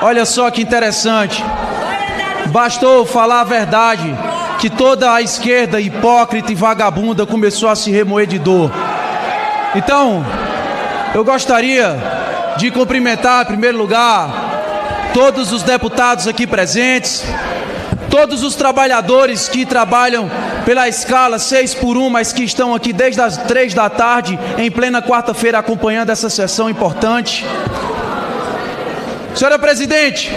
Olha só que interessante. Bastou falar a verdade, que toda a esquerda hipócrita e vagabunda começou a se remoer de dor. Então, eu gostaria de cumprimentar, em primeiro lugar, todos os deputados aqui presentes, todos os trabalhadores que trabalham pela escala 6x1, mas que estão aqui desde as 3 da tarde, em plena quarta-feira, acompanhando essa sessão importante. Senhora Presidente,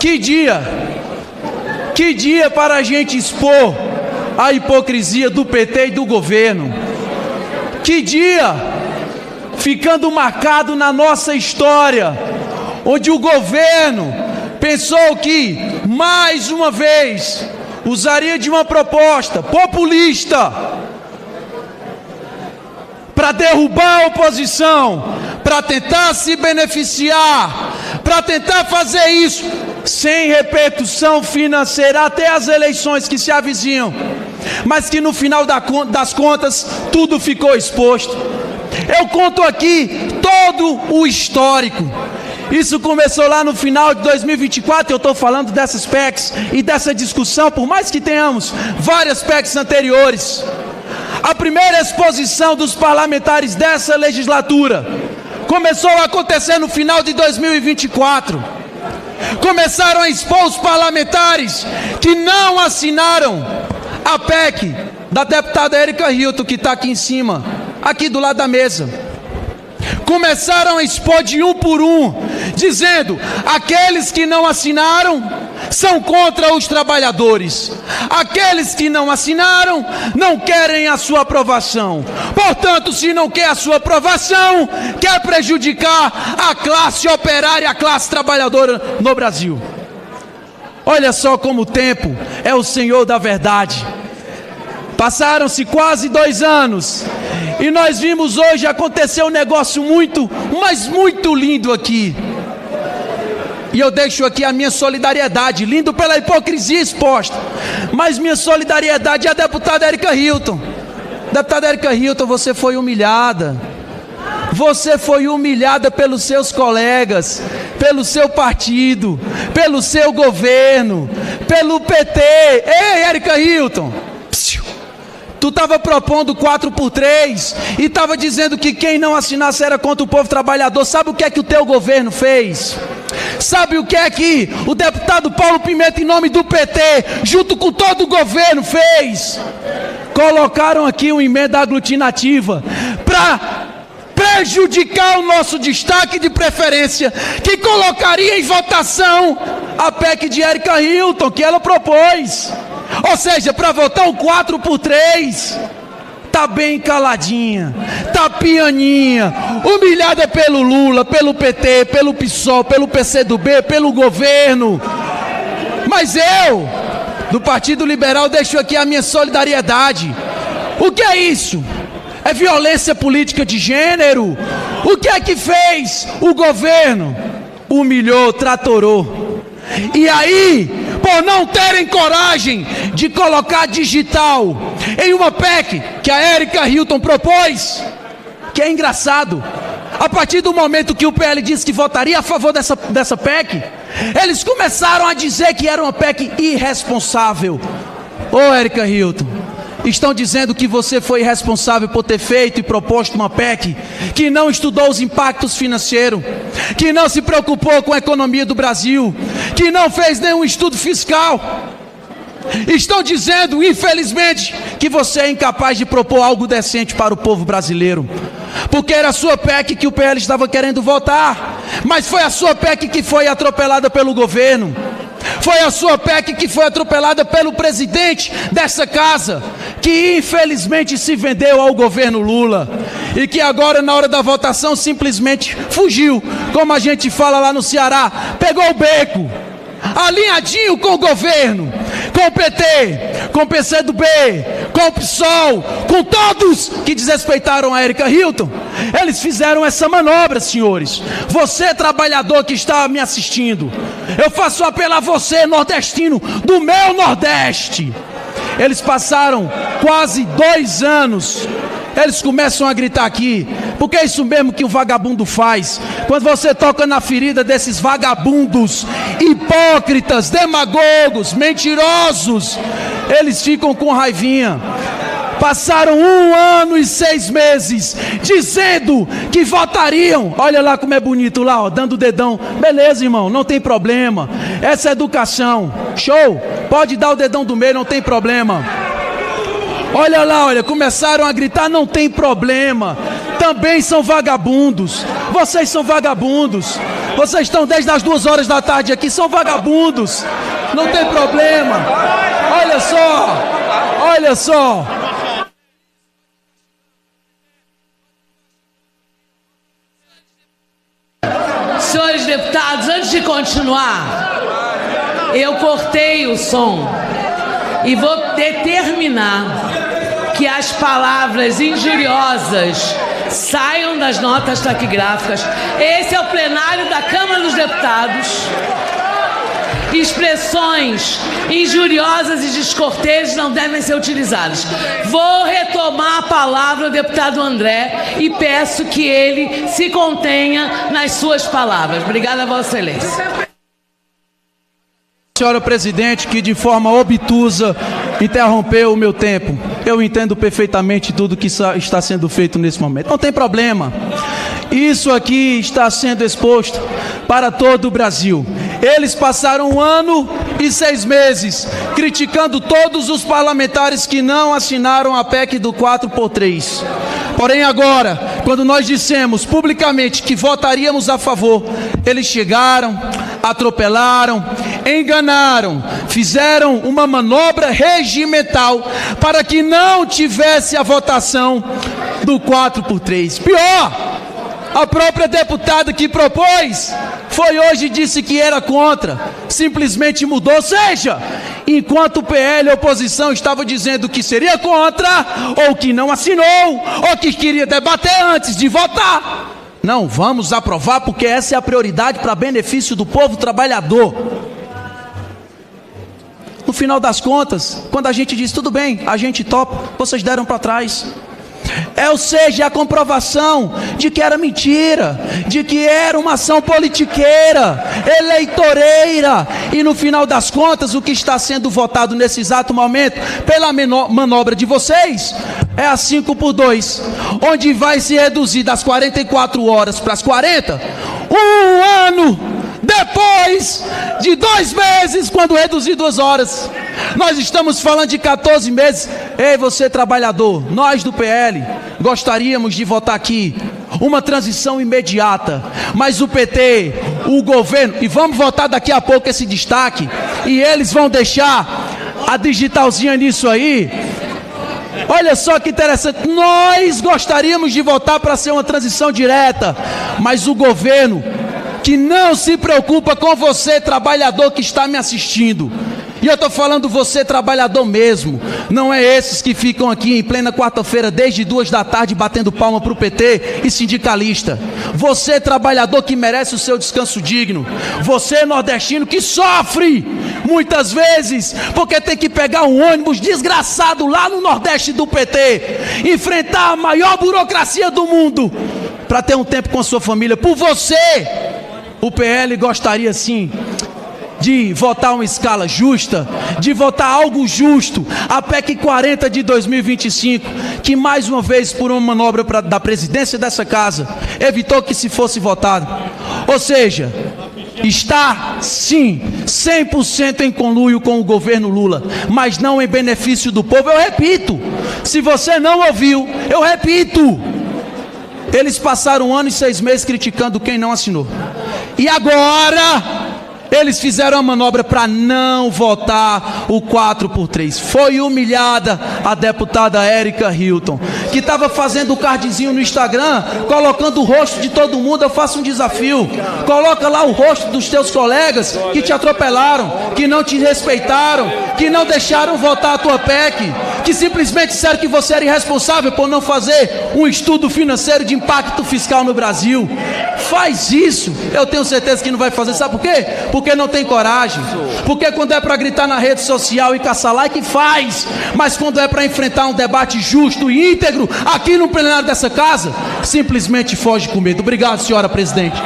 que dia para a gente expor a hipocrisia do PT e do governo. Que dia ficando marcado na nossa história, onde o governo pensou que, mais uma vez, usaria de uma proposta populista para derrubar a oposição, para tentar se beneficiar, para tentar fazer isso sem repercussão financeira até as eleições que se avizinham, mas que no final das contas tudo ficou exposto. Eu conto aqui todo o histórico. Isso começou lá no final de 2024, eu estou falando dessas PECs e dessa discussão, por mais que tenhamos várias PECs anteriores. A primeira exposição dos parlamentares dessa legislatura começou a acontecer no final de 2024. Começaram a expor os parlamentares que não assinaram a PEC da deputada Érica Hilton, que está aqui em cima, aqui do lado da mesa. Começaram a expor de um por um, dizendo: aqueles que não assinaram são contra os trabalhadores, aqueles que não assinaram não querem a sua aprovação, portanto, se não quer a sua aprovação, quer prejudicar a classe operária, a classe trabalhadora no Brasil. Olha só como o tempo é o senhor da verdade. Passaram-se quase 2 anos e nós vimos hoje acontecer um negócio muito, mas muito lindo aqui. E eu deixo aqui a minha solidariedade, lindo pela hipocrisia exposta, mas minha solidariedade é a deputada Érica Hilton. Deputada Érica Hilton, você foi humilhada. Você foi humilhada pelos seus colegas, pelo seu partido, pelo seu governo, pelo PT. Ei, Érica Hilton! Tu estava propondo 4x3 e estava dizendo que quem não assinasse era contra o povo trabalhador. Sabe o que é que o teu governo fez? Sabe o que é que o deputado Paulo Pimenta, em nome do PT, junto com todo o governo, fez? Colocaram aqui uma emenda aglutinativa para prejudicar o nosso destaque de preferência, que colocaria em votação a PEC de Érica Hilton, que ela propôs. Ou seja, para votar um 4x3, tá bem caladinha, tá pianinha, humilhada pelo Lula, pelo PT, pelo PSOL, pelo PCdoB, pelo governo. Mas eu, do Partido Liberal, deixo aqui a minha solidariedade. O que é isso? É violência política de gênero? O que é que fez o governo? Humilhou, tratorou. E aí, por não terem coragem de colocar digital em uma PEC que a Érica Hilton propôs, que é engraçado, a partir do momento que o PL disse que votaria a favor dessa PEC, eles começaram a dizer que era uma PEC irresponsável. Ô Érica Hilton, estão dizendo que você foi responsável por ter feito e proposto uma PEC que não estudou os impactos financeiros, que não se preocupou com a economia do Brasil, que não fez nenhum estudo fiscal. Estão dizendo, infelizmente, que você é incapaz de propor algo decente para o povo brasileiro, porque era a sua PEC que o PL estava querendo votar, mas foi a sua PEC que foi atropelada pelo governo. Foi a sua PEC que foi atropelada pelo presidente dessa casa, que infelizmente se vendeu ao governo Lula e que agora, na hora da votação, simplesmente fugiu, como a gente fala lá no Ceará, pegou o beco, alinhadinho com o governo, com o PT, com o PCdoB, com o PSOL, com todos que desrespeitaram a Érica Hilton. Eles fizeram essa manobra, senhores. Você, trabalhador que está me assistindo, eu faço um apelo a você, nordestino do meu Nordeste. Eles passaram quase 2 anos. Eles começam a gritar aqui: Porque é isso mesmo que o vagabundo faz. Quando você toca na ferida desses vagabundos, hipócritas, demagogos, mentirosos, eles ficam com raivinha. Passaram 1 ano e 6 meses dizendo que votariam. Olha lá como é bonito lá, ó, dando o dedão. Beleza, irmão, não tem problema. Essa é educação. Show. Pode dar o dedão do meio, não tem problema. Olha lá, olha, começaram a gritar, não tem problema. Também são vagabundos. Vocês são vagabundos. Vocês estão desde as 2 horas da tarde aqui, são vagabundos. Não tem problema. Olha só. Olha só. Senhores deputados, antes de continuar, eu cortei o som e vou determinar que as palavras injuriosas saiam das notas taquigráficas. Esse é o plenário da Câmara dos Deputados. Expressões injuriosas e descorteses não devem ser utilizadas. Vou retomar a palavra ao deputado André e peço que ele se contenha nas suas palavras. Obrigada, Vossa Excelência. Senhora presidente, que de forma obtusa interrompeu o meu tempo. Eu entendo perfeitamente tudo que está sendo feito nesse momento. Não tem problema. Isso aqui está sendo exposto para todo o Brasil. Eles passaram 1 ano e 6 meses criticando todos os parlamentares que não assinaram a PEC do 4x3. Porém agora, quando nós dissemos publicamente que votaríamos a favor, eles chegaram, atropelaram, enganaram, fizeram uma manobra regimental para que não tivesse a votação do 4x3. Pior! A própria deputada que propôs foi hoje e disse que era contra, simplesmente mudou. Ou seja, enquanto o PL, a oposição, estava dizendo que seria contra, ou que não assinou, ou que queria debater antes de votar. Não, vamos aprovar porque essa é a prioridade para benefício do povo trabalhador. No final das contas, quando a gente diz, tudo bem, a gente topa, vocês deram para trás. Ou seja, a comprovação de que era mentira, de que era uma ação politiqueira, eleitoreira. E no final das contas, o que está sendo votado nesse exato momento, pela manobra de vocês, é a 5x2, onde vai se reduzir das 44 horas para as 40, 1 ano depois de 2 meses, quando reduzir 2 horas. Nós estamos falando de 14 meses. Ei, você trabalhador, nós do PL gostaríamos de votar aqui uma transição imediata, mas o PT, o governo, e vamos votar daqui a pouco esse destaque, e eles vão deixar a digitalzinha nisso aí. Olha só que interessante, nós gostaríamos de votar para ser uma transição direta, mas o governo, que não se preocupa com você, trabalhador que está me assistindo, e eu estou falando você, trabalhador mesmo, não é esses que ficam aqui em plena quarta-feira, desde 2 da tarde, batendo palma para o PT e sindicalista. Você, trabalhador que merece o seu descanso digno. Você, nordestino, que sofre muitas vezes, porque tem que pegar um ônibus desgraçado lá no Nordeste do PT, enfrentar a maior burocracia do mundo, para ter um tempo com a sua família. Por você, o PL gostaria sim de votar uma escala justa, de votar algo justo, a PEC 40 de 2025, que mais uma vez, por uma manobra da presidência dessa casa, evitou que se fosse votado. Ou seja, está sim 100% em conluio com o governo Lula, mas não em benefício do povo. Eu repito, se você não ouviu, eu repito, eles passaram 1 ano e 6 meses criticando quem não assinou, e agora eles fizeram a manobra para não votar o 4x3. Foi humilhada a deputada Érica Hilton, que estava fazendo o cardzinho no Instagram, colocando o rosto de todo mundo. Eu faço um desafio: coloca lá o rosto dos teus colegas que te atropelaram, que não te respeitaram, que não deixaram votar a tua PEC. que simplesmente disseram que você era irresponsável por não fazer um estudo financeiro de impacto fiscal no Brasil. Faz isso. Eu tenho certeza que não vai fazer. Sabe por quê? Porque não tem coragem. Porque quando é para gritar na rede social e caçar like, faz. Mas quando é para enfrentar um debate justo e íntegro aqui no plenário dessa casa, simplesmente foge com medo. Obrigado, senhora presidente.